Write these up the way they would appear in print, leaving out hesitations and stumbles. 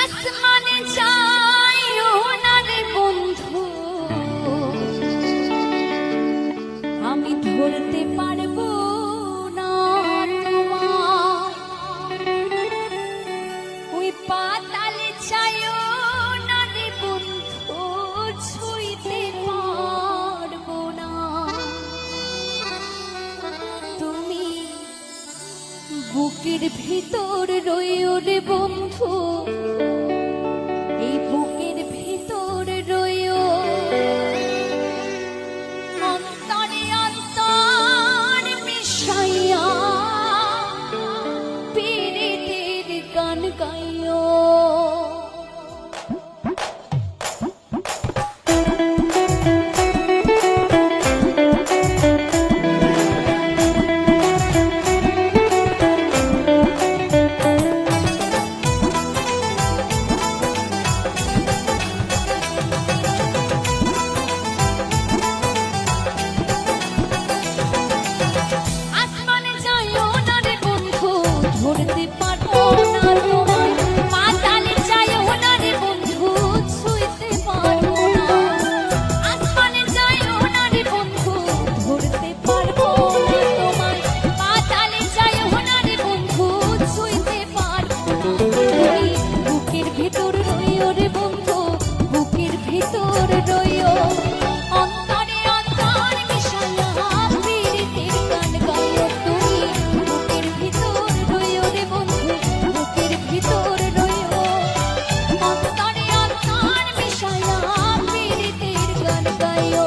আসমানে যাইও না রে বন্ধু, আমি ধরতে পারবো না তোমায়। ওই পাতালে যাইও না রে বন্ধু, ছুঁইতে পারবো না। তুমি বুকের ভিতর রইও রে বন্ধু, এই বুকের ভিতর রইও। অন্তরে অন্তর মিশাইয়া পীড়িতের গান গাইও। ধরতে পারবো না তোমায়, পাতালে যাইও না রে বন্ধু, ছুঁইতে পারবো না। আসমানে যাইও না রে বন্ধু, ধরতে পারবো না তোমায়, পাতালে যাইও না রে বন্ধু, ছুঁইতে পারবো না। বুকের ভিতর রইও রে বন্ধু, বুকের ভিতর রইও। অন্তরে অন্তর মিশাইয়া পীড়িতের গান গাইও। তুমি বুকের ভিতর রইও রে বন্ধু, বুকের ভিতর রইও। অন্তরে অন্তর মিশাইয়া পীড়িতের গান গাইও।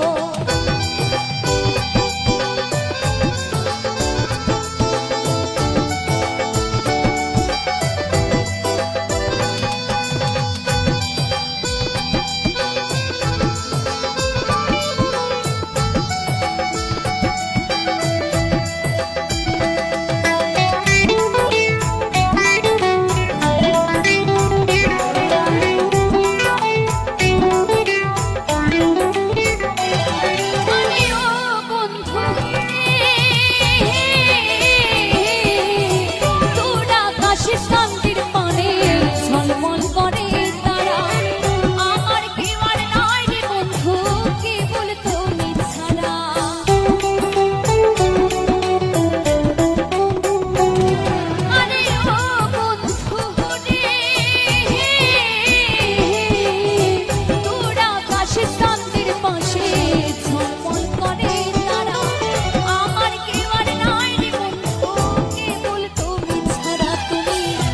She's